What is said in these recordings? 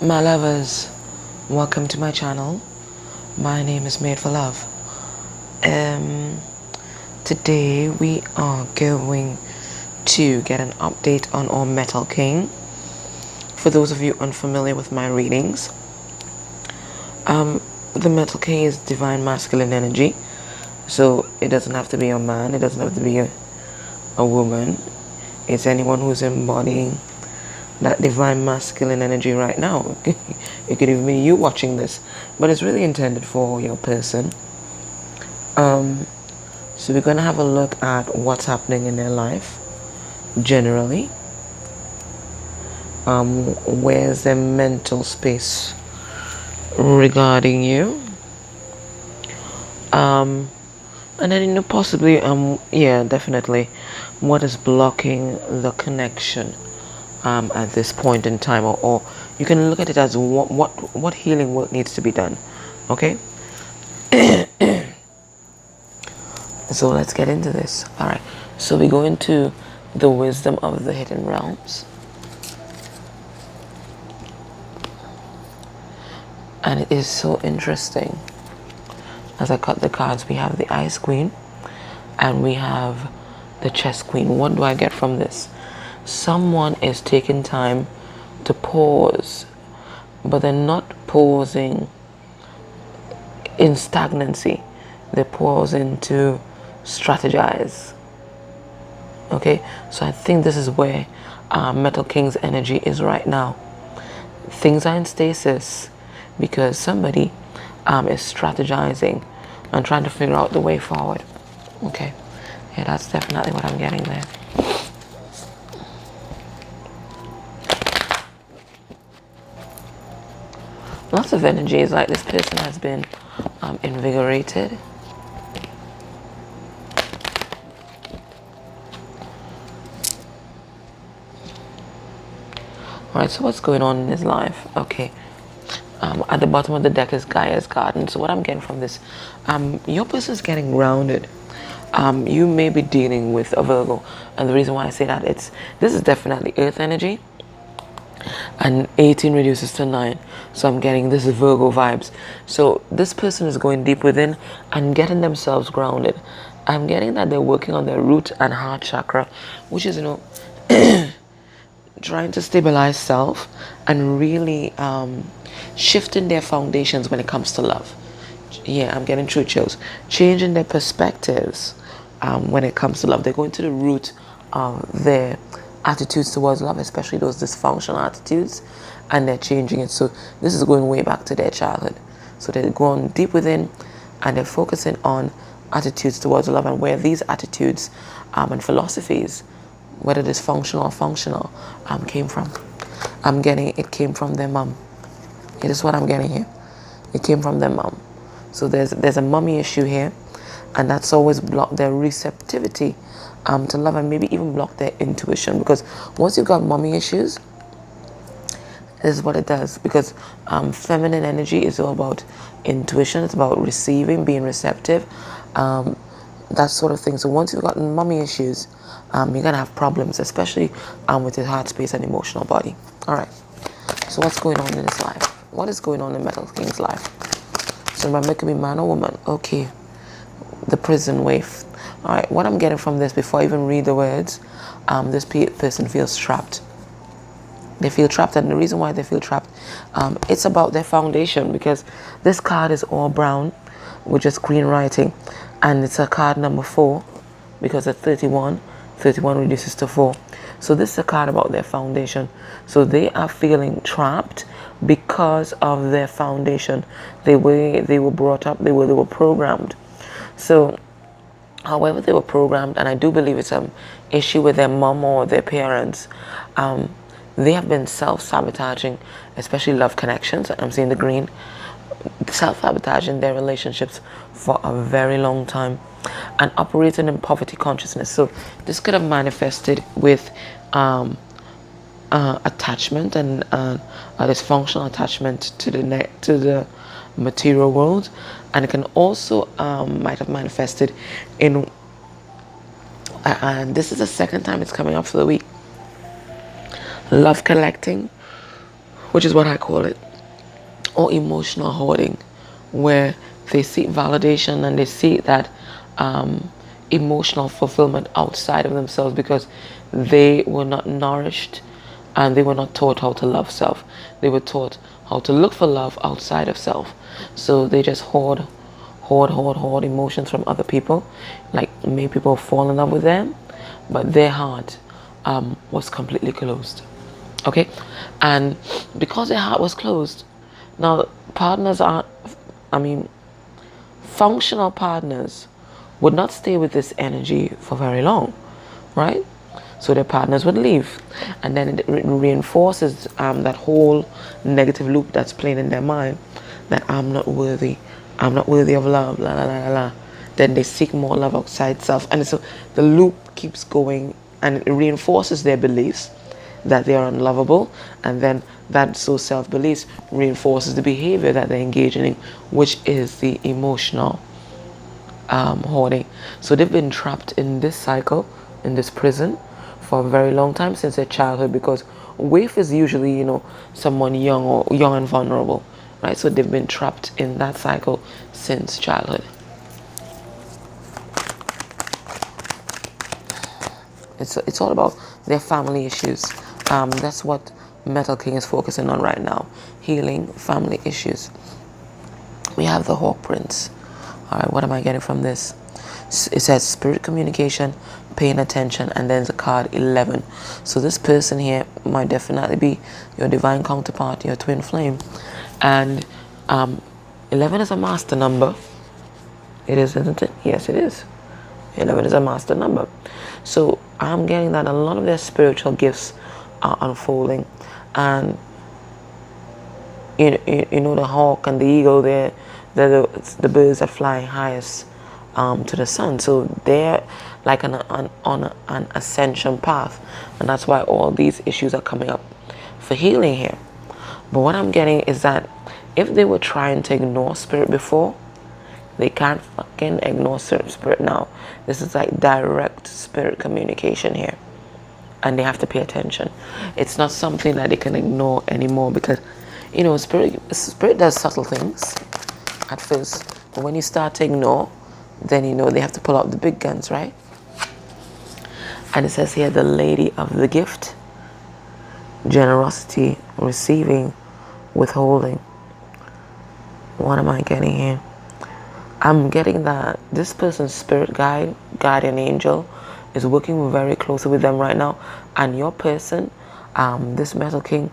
My lovers, welcome to my channel. My name is Made for Love. Um, Today we are going to get an update on our Metal King. For those of you unfamiliar with my readings, the Metal King is divine masculine energy. So it doesn't have to be a man, it doesn't have to be a woman. It's anyone who's embodying that divine masculine energy right now. It could even be you watching this, but it's really intended for your person. So we're gonna have a look at what's happening in their life generally. Where's their mental space regarding you? And then possibly yeah, definitely, what is blocking the connection at this point in time, or you can look at it as what healing work needs to be done. Okay, so let's get into this. All right, so we go into the wisdom of the hidden realms, and it is so interesting. As I cut the cards, we have the Ice Queen and we have the Chess Queen. What do I get from this? Someone is taking time to pause, but they're not pausing in stagnancy. They're pausing to strategize. Okay, so I think this is where Metal King's energy is right now. Things are in stasis because somebody is strategizing and trying to figure out the way forward. Okay, yeah, that's definitely what I'm getting there. Lots of energy is like this person has been invigorated. Alright, so what's going on in his life? Okay, at the bottom of the deck is Gaia's Garden. So what I'm getting from this, your person's getting grounded. You may be dealing with a Virgo, and the reason why I say that, this is definitely Earth energy, and 18 reduces to 9, so I'm getting this Virgo vibes. So this person is going deep within and getting themselves grounded. I'm getting that they're working on their root and heart chakra, which is, trying to stabilize self and really shifting their foundations when it comes to love. Yeah, I'm getting true chills. Changing their perspectives when it comes to love. They're going to the root of their attitudes towards love, especially those dysfunctional attitudes, and they're changing it. So this is going way back to their childhood. So they're going deep within and they're focusing on attitudes towards love, and where these attitudes and philosophies, whether dysfunctional or functional, came from. I'm getting it came from their mom. It is what I'm getting here. It came from their mom. So there's a mommy issue here, and that's always blocked their receptivity to love, and maybe even block their intuition, because once you've got mommy issues, this is what it does. Because feminine energy is all about intuition. It's about receiving, being receptive, that sort of thing. So once you've got mommy issues, you're gonna have problems, especially with your heart space and emotional body. All right, so what's going on in his life? What is going on in Metal King's life? So remember, it could be man or woman. Okay, the prison waif. All right, what I'm getting from this, before I even read the words, this person feels trapped. They feel trapped, and the reason why they feel trapped, it's about their foundation, because this card is all brown, which is green writing, and it's a card number 4, because at 31 reduces to 4. So this is a card about their foundation. So they are feeling trapped because of their foundation. They were brought up, they were programmed. So however they were programmed, and I do believe it's an issue with their mom or their parents, they have been self-sabotaging, especially love connections. I'm seeing the green. Self-sabotaging their relationships for a very long time and operating in poverty consciousness. So this could have manifested with attachment and a dysfunctional attachment to the material world, and it can also might have manifested in and this is the second time it's coming up for the week. Love collecting which is what I call it, or emotional hoarding, where they seek validation and they seek that emotional fulfillment outside of themselves because they were not nourished and they were not taught how to love self. They were taught how to look for love outside of self. So they just hoard emotions from other people, like make people fall in love with them, but their heart was completely closed. Okay, and because their heart was closed, now partners are, I mean, functional partners would not stay with this energy for very long, right? So their partners would leave, and then it reinforces that whole negative loop that's playing in their mind, that I'm not worthy of love, la la la la la. Then they seek more love outside self, and so the loop keeps going, and it reinforces their beliefs that they are unlovable, and then that self-beliefs reinforces the behavior that they're engaging in, which is the emotional hoarding. So they've been trapped in this cycle, in this prison, for a very long time, since their childhood, because waif is usually, someone young and vulnerable, right? So they've been trapped in that cycle since childhood. It's all about their family issues. That's what Metal King is focusing on right now, healing family issues. We have the Hawk Prince. All right, what am I getting from this? It says spirit communication, paying attention, and then the card 11. So this person here might definitely be your divine counterpart, your twin flame. And 11 is a master number. It is, isn't it? Yes, it is. 11 is a master number. So I'm getting that a lot of their spiritual gifts are unfolding. And you know the hawk and the eagle, they're the birds that fly highest to the sun. So they're like on an ascension path, and that's why all these issues are coming up for healing here. But what I'm getting is that if they were trying to ignore spirit before, they can't fucking ignore spirit now. This is like direct spirit communication here, and they have to pay attention. It's not something that they can ignore anymore, because spirit does subtle things at first, but when you start to ignore, then they have to pull out the big guns, right? And it says here, the lady of the gift, generosity, receiving, withholding. What am I getting here? I'm getting that this person's spirit guardian angel, is working very closely with them right now. And your person, this Metal King,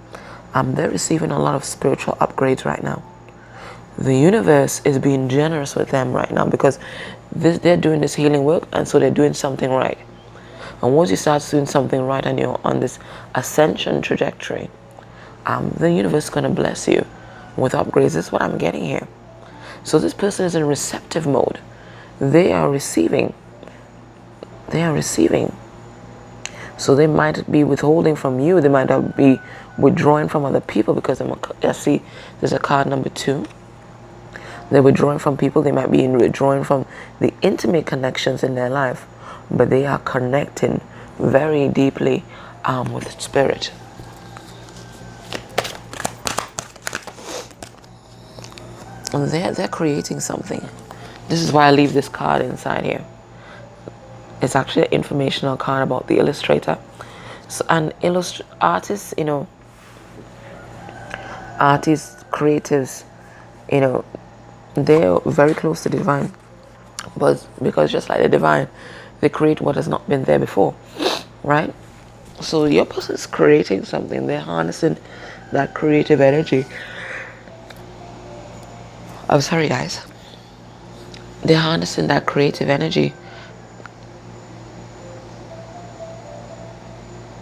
they're receiving a lot of spiritual upgrades right now. The universe is being generous with them right now, because they're doing this healing work, and so they're doing something right. And once you start doing something right and you're on this ascension trajectory, the universe is going to bless you with upgrades. This is what I'm getting here. So this person is in receptive mode. They are receiving. They are receiving. So they might be withholding from you. They might be withdrawing from other people, because I see there's a card number 2. They're withdrawing from people. They might be withdrawing from the intimate connections in their life, but they are connecting very deeply with spirit. And they're creating something. This is why I leave this card inside here. It's actually an informational card about the illustrator. So an artists, artists, creatives, they're very close to divine. But because just like the divine, they create what has not been there before, right? So your person is creating something. They're harnessing that creative energy. I'm sorry, guys. They're harnessing that creative energy.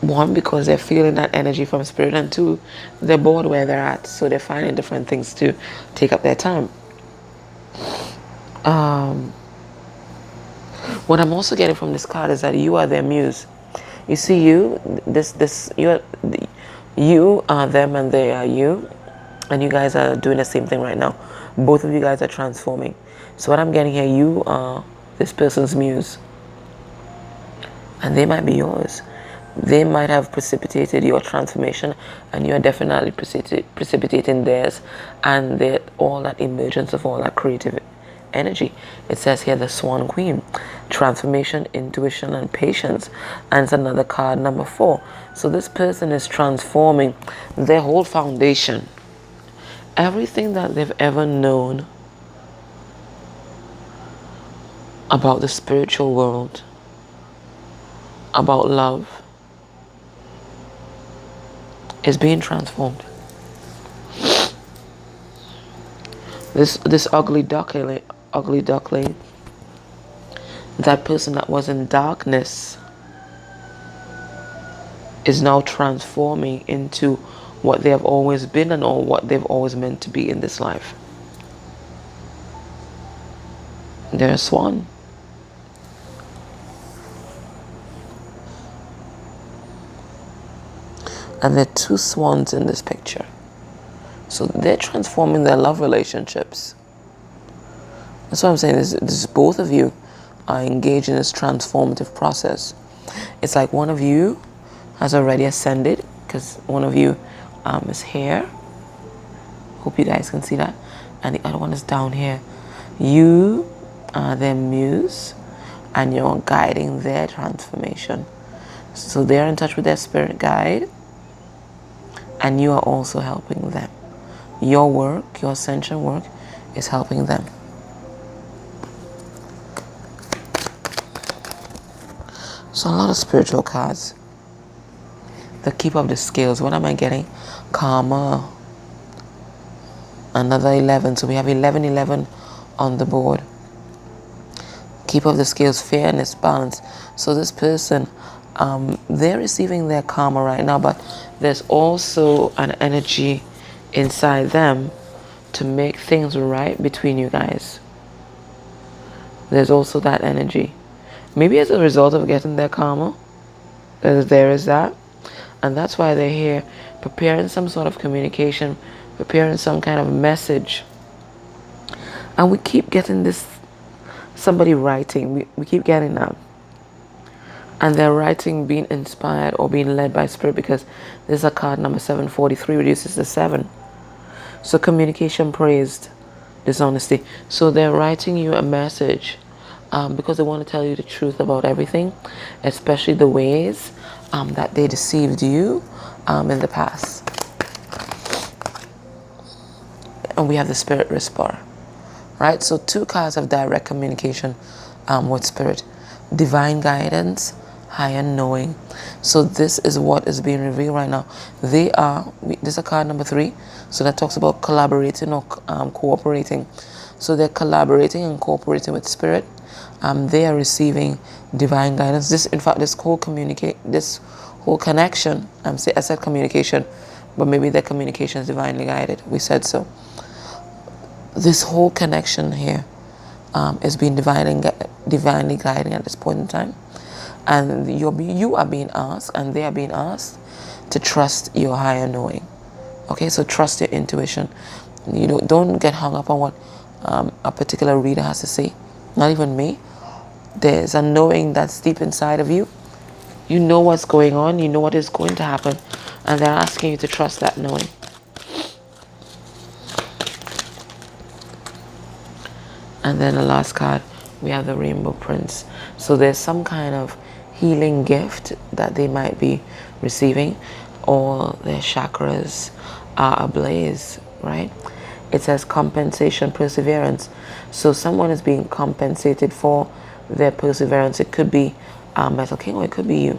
One, because they're feeling that energy from spirit, and 2, they're bored where they're at, so they're finding different things to take up their time. What I'm also getting from this card is that you are their muse. You see, you are them and they are you, and you guys are doing the same thing right now. Both of you guys are transforming. So what I'm getting here, you are this person's muse, and they might be yours. They might have precipitated your transformation, and you are definitely precipitating theirs, and all that emergence of all that creative energy. It says here the Swan Queen, transformation, intuition, and patience. And it's another card, number 4. So this person is transforming their whole foundation. Everything that they've ever known about the spiritual world, about love, is being transformed. This ugly duckling, that person that was in darkness, is now transforming into what they have always been and or what they've always meant to be in this life. They're a swan. And there are 2 swans in this picture. So they're transforming their love relationships. That's what I'm saying. This both of you are engaged in this transformative process. It's like one of you has already ascended, because one of you is here. Hope you guys can see that. And the other one is down here. You are their muse, and you're guiding their transformation. So they're in touch with their spirit guide, and you are also helping them. Your work, your ascension work, is helping them. So a lot of spiritual cards. The Keeper of the Scales. What am I getting? Karma. Another 11. So we have 11 on the board. Keeper of the Scales, fairness, balance. So this person, they're receiving their karma right now, but there's also an energy inside them to make things right between you guys. There's also that energy. Maybe as a result of getting their karma, there is that. And that's why they're here, preparing some sort of communication, preparing some kind of message. And we keep getting this, somebody writing. We keep getting that. And they're writing being inspired or being led by spirit, because this is a card number 743, reduces to 7. So communication praised, dishonesty. So they're writing you a message because they want to tell you the truth about everything, especially the ways that they deceived you in the past. And we have the Spirit Whisperer, right? So 2 cards of direct communication with spirit. Divine guidance, higher knowing. So this is what is being revealed right now. This is a card number 3. So that talks about collaborating or cooperating. So they're collaborating and cooperating with spirit. They are receiving divine guidance. This whole connection. I said communication, but maybe their communication is divinely guided. We said so. This whole connection here is being divinely guiding at this point in time, and you are being asked, and they are being asked to trust your higher knowing. Okay, so trust your intuition. You don't get hung up on what a particular reader has to say. Not even me. There's a knowing that's deep inside of you. You know what's going on. You know what is going to happen, and they're asking you to trust that knowing. And then the last card, we have the Rainbow Prince. So there's some kind of healing gift that they might be receiving, or their chakras are ablaze, right? It says compensation, perseverance. So someone is being compensated for their perseverance. It could be Metal King, or it could be you.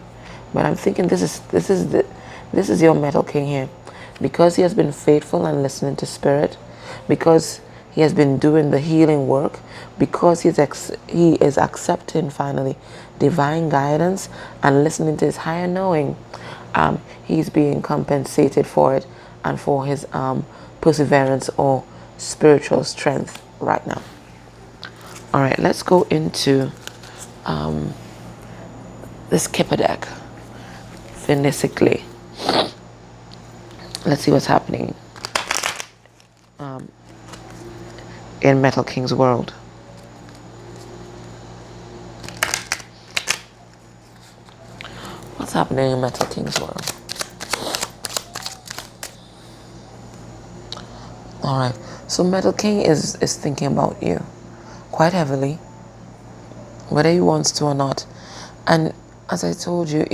But I'm thinking this is your Metal King here, because he has been faithful and listening to spirit, because he has been doing the healing work, because he is accepting finally divine guidance and listening to his higher knowing. He's being compensated for it and for his perseverance or spiritual strength right now. All right, let's go into this Kipper deck, phonetically. Let's see what's happening in Metal King's world. What's happening in Metal King's world? Alright, so Metal King is thinking about you quite heavily, whether he wants to or not. And as I told you,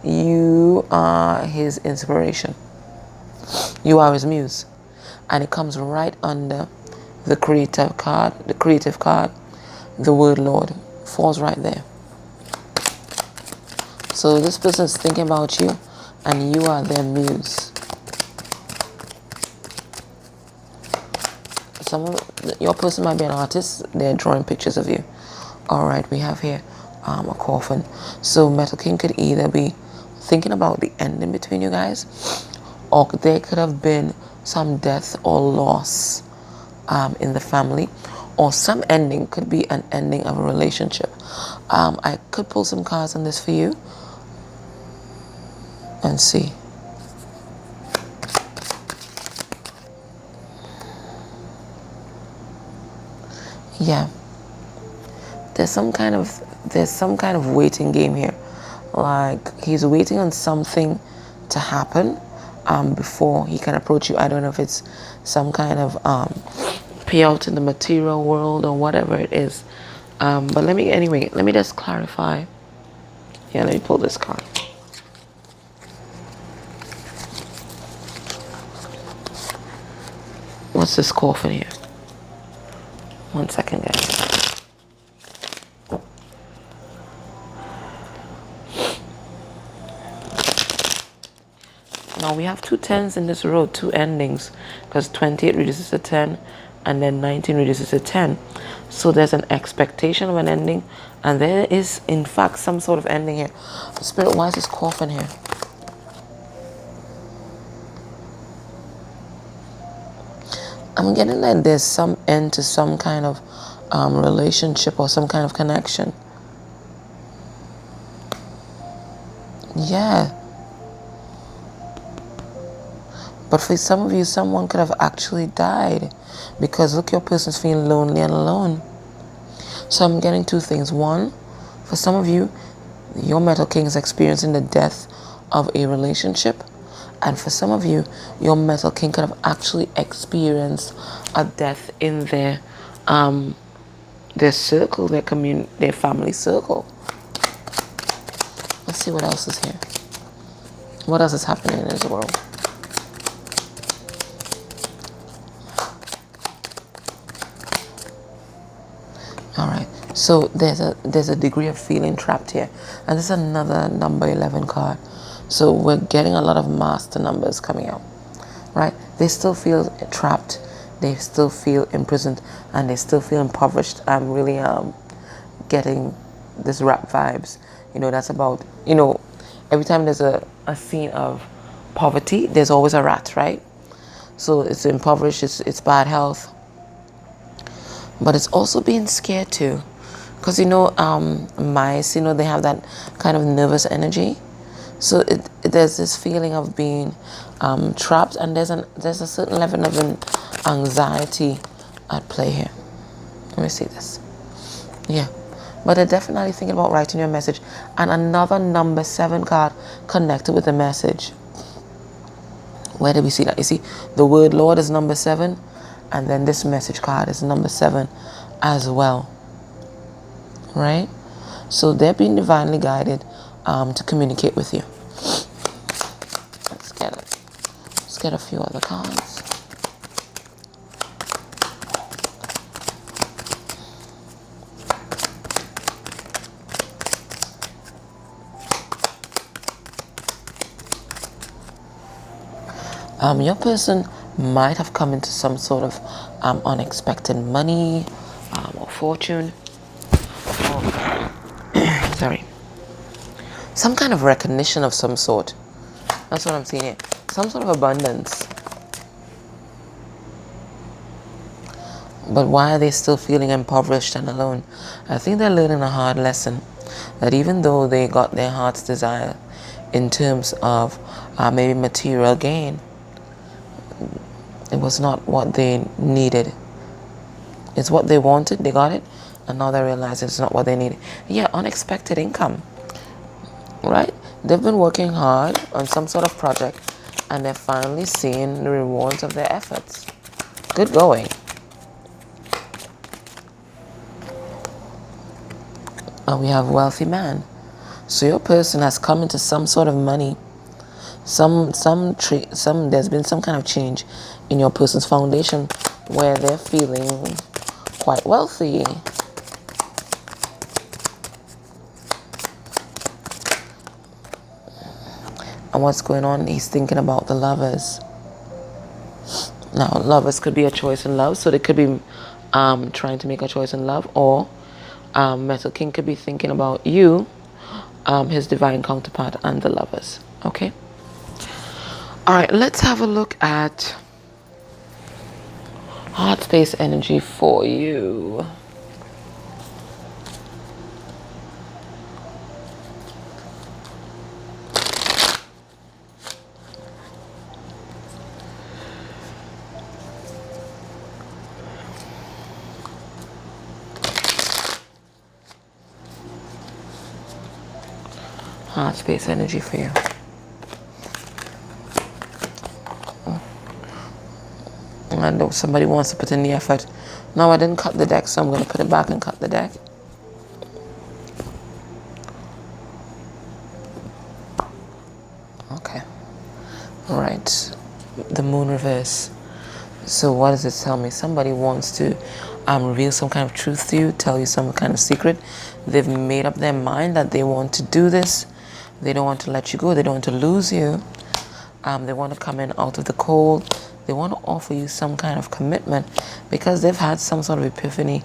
you are his inspiration. You are his muse. And it comes right under the creative card, the word Lord falls right there. So this person is thinking about you and you are their muse. Your person might be an artist, they're drawing pictures of you. Alright, we have here a coffin. So Metal King could either be thinking about the ending between you guys, or there could have been some death or loss in the family, or some ending. Could be an ending of a relationship. I could pull some cards on this for you and see. Yeah, there's some kind of waiting game here. Like he's waiting on something to happen before he can approach you. I don't know if it's some kind of payout in the material world or whatever it is. But let me just clarify. Yeah, let me pull this card. What's this coffin here? 1 second, guys. Now we have 2 10s in this row, 2 endings, because 28 reduces to 10 and then 19 reduces to 10. So there's an expectation of an ending, and there is in fact some sort of ending here. Spirit, why is this coffin here? I'm getting that there's some end to some kind of relationship or some kind of connection. Yeah. But for some of you, someone could have actually died, because look, your person's feeling lonely and alone. So I'm getting 2 things. One, for some of you, your Metal King is experiencing the death of a relationship. And for some of you, your Metal King could have actually experienced a death in their circle, their family circle. Let's see what else is here. What else is happening in this world? All right. So there's a degree of feeling trapped here, and this is another number 11 card. So we're getting a lot of master numbers coming out, right? They still feel trapped, they still feel imprisoned, and they still feel impoverished. I'm really getting this rap vibes. That's about, every time there's a scene of poverty, there's always a rat, right? So it's impoverished, it's bad health, but it's also being scared too. Because mice, they have that kind of nervous energy. So there's this feeling of being trapped, and there's a certain level of anxiety at play here. Let me see this. Yeah, but they're definitely thinking about writing your message. And another number 7 card connected with the message. Where did we see that? You see, the word Lord is number 7, and then this message card is number 7 as well. Right? So they're being divinely guided to communicate with you. Let's get a few other cards. Your person might have come into some sort of unexpected money or fortune. Sorry. Some kind of recognition of some sort. That's what I'm seeing here. Some sort of abundance. But why are they still feeling impoverished and alone? I think they're learning a hard lesson. That even though they got their heart's desire in terms of maybe material gain, it was not what they needed. It's what they wanted, they got it, and now they realize it's not what they needed. Yeah, unexpected income, right? They've been working hard on some sort of project, and they're finally seeing the rewards of their efforts. Good going. And we have wealthy man. So your person has come into some sort of money. There's been some kind of change in your person's foundation where they're feeling quite wealthy. And what's going on? He's thinking about the lovers. Now, lovers could be a choice in love, so they could be trying to make a choice in love, or Metal King could be thinking about you, his divine counterpart, and the lovers. Okay? All right, let's have a look at heart space energy for you. Heart space energy for you. I know somebody wants to put in the effort. No, I didn't cut the deck, so I'm going to put it back and cut the deck. Okay. All right. The moon reverse. So what does it tell me? Somebody wants to reveal some kind of truth to you, tell you some kind of secret. They've made up their mind that they want to do this. They don't want to let you go. They don't want to lose you. They want to come in out of the cold. They want to offer you some kind of commitment because they've had some sort of epiphany,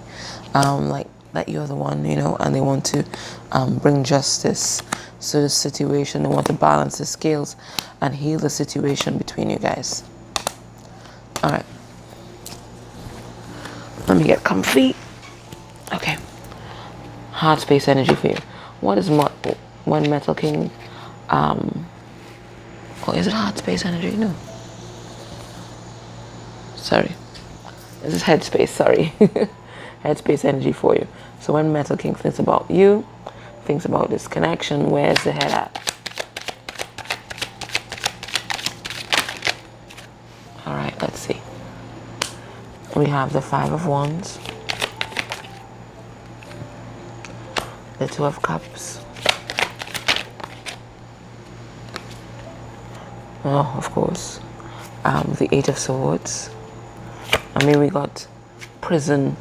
like that you're the one, and they want to bring justice to the situation. They want to balance the scales and heal the situation between you guys. All right. Let me get comfy. Okay. Heart space energy for you. What is when Metal King? Is it heart space energy? No. Sorry. This is headspace. Sorry. Headspace energy for you. So when Metal King thinks about you, thinks about this connection, where's the head at? All right. Let's see. We have the Five of Wands, the Two of Cups. Oh, of course. The Eight of Swords. I mean, we got prison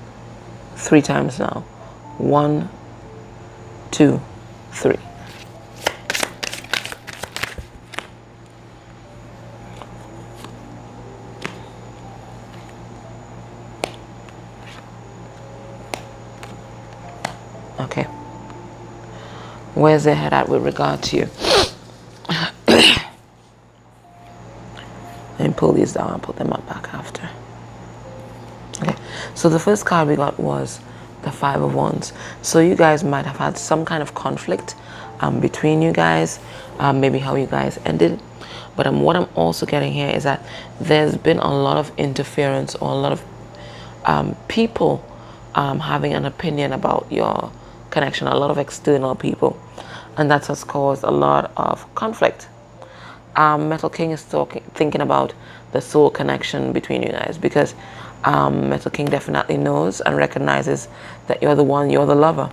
3 times now. 1, 2, 3. Okay. Where's their head at with regard to you? Let me pull these down and put them up back after. Okay. So the first card we got was the Five of Wands. So you guys might have had some kind of conflict between you guys, maybe how you guys ended. But what I'm also getting here is that there's been a lot of interference or a lot of people having an opinion about your connection, a lot of external people, and that has caused a lot of conflict. Metal King is thinking about the soul connection between you guys because Metal King definitely knows and recognizes that you're the one, you're the lover,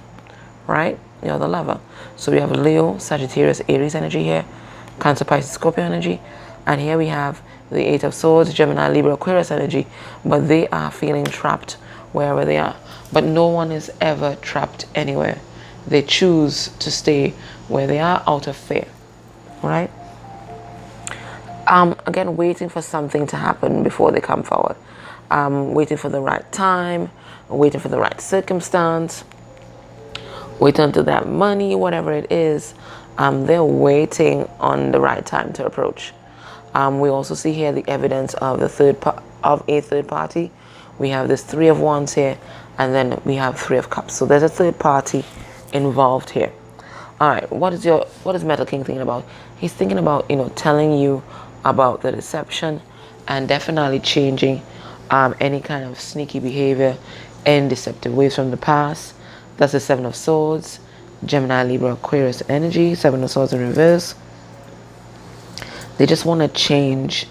right? You're the lover. So we have Leo, Sagittarius, Aries energy here, Cancer, Pisces, Scorpio energy, and here we have the Eight of Swords, Gemini, Libra, Aquarius energy, but they are feeling trapped wherever they are. But no one is ever trapped anywhere. They choose to stay where they are out of fear, right? Again, waiting for something to happen before they come forward. Waiting for the right time, waiting for the right circumstance, waiting until they have money, whatever it is. They're waiting on the right time to approach. We also see here the evidence of a third party. We have this Three of Wands here, and then we have Three of Cups. So there's a third party involved here. All right, what is Metal King thinking about? He's thinking about, telling you about the deception and definitely changing any kind of sneaky behavior and deceptive ways from the past. That's the Seven of Swords, Gemini, Libra, Aquarius energy, Seven of Swords in reverse. They just want to change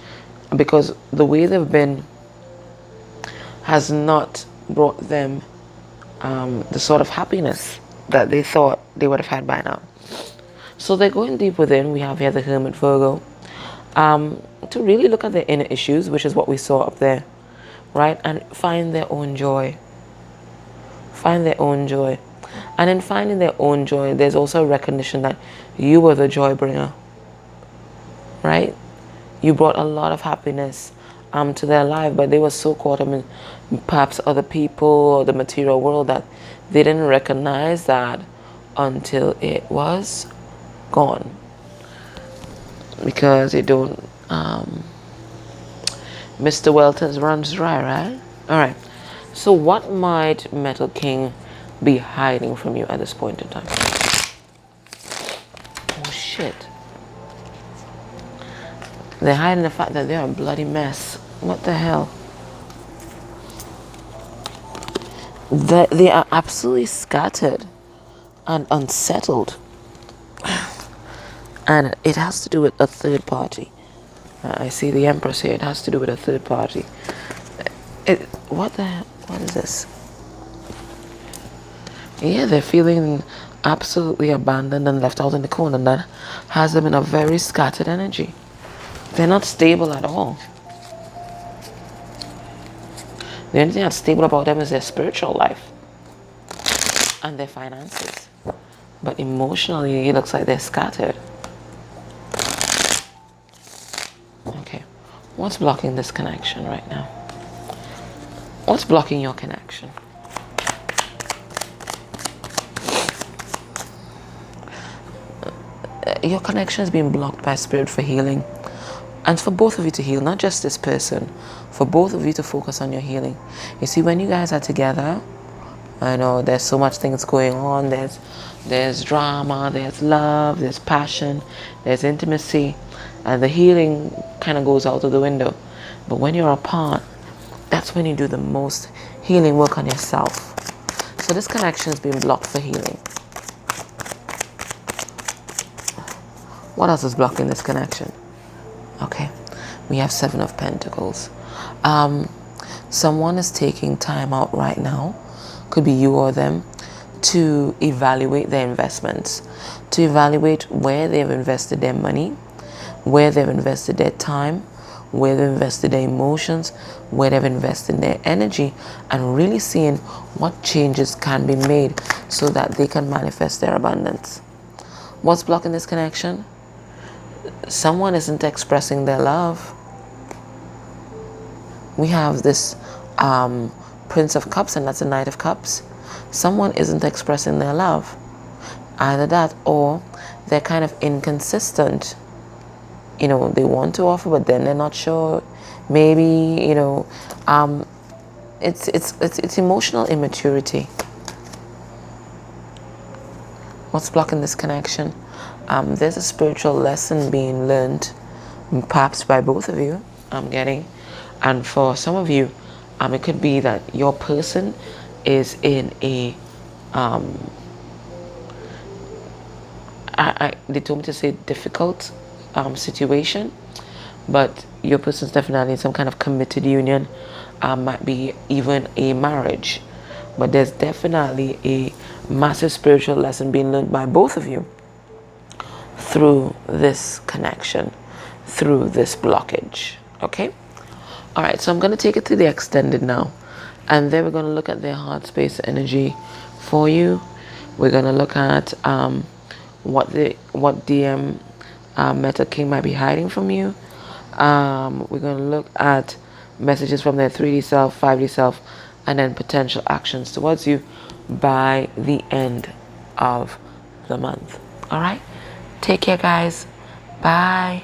because the way they've been has not brought them the sort of happiness that they thought they would have had by now. So they're going deep within. We have here the Hermit, Virgo, to really look at their inner issues, which is what we saw up there, right? And find their own joy. Find their own joy. And in finding their own joy, there's also a recognition that you were the joy bringer, right? You brought a lot of happiness to their life, but they were so caught up in perhaps other people or the material world that they didn't recognize that until it was gone. Because you don't, Mr. Welton's runs dry, right? All right. So what might Metal King be hiding from you at this point in time? Oh, shit. They're hiding the fact that they're a bloody mess. What the hell? They are absolutely scattered and unsettled. And it has to do with a third party. I see the Empress here. It has to do with a third party. What the hell? What is this? Yeah, they're feeling absolutely abandoned and left out in the corner. And that has them in a very scattered energy. They're not stable at all. The only thing that's stable about them is their spiritual life and their finances. But emotionally, it looks like they're scattered. Okay, what's blocking this connection right now? What's blocking your connection? Your connection is being blocked by spirit for healing. And for both of you to heal, not just this person, for both of you to focus on your healing. You see, when you guys are together, I know there's so much things going on. There's drama, there's love, there's passion, there's intimacy, and the healing kind of goes out of the window. But when you're apart, that's when you do the most healing work on yourself. So this connection is being blocked for healing. What else is blocking this connection? Okay, we have Seven of Pentacles. Someone is taking time out right now, could be you or them, to evaluate their investments, to evaluate where they've invested their money, where they've invested their time, where they've invested their emotions, where they've invested their energy, and really seeing what changes can be made so that they can manifest their abundance. What's blocking this connection? Someone isn't expressing their love. We have this Prince of Cups, and that's a Knight of Cups. Someone isn't expressing their love. Either that, or they're kind of inconsistent. You know, they want to offer, but then they're not sure. Maybe, you know, it's emotional immaturity. What's blocking this connection? There's a spiritual lesson being learned, perhaps by both of you, I'm getting. And for some of you, it could be that your person is in a, they told me to say difficult situation, but your person's definitely in some kind of committed union, might be even a marriage. But there's definitely a massive spiritual lesson being learned by both of you through this connection, through this blockage. Okay? All right, so I'm going to take it to the extended now. And then we're going to look at their heart space energy for you. We're going to look at what DM Metal King might be hiding from you. We're going to look at messages from their 3D self, 5D self, and then potential actions towards you by the end of the month. All right? Take care, guys. Bye.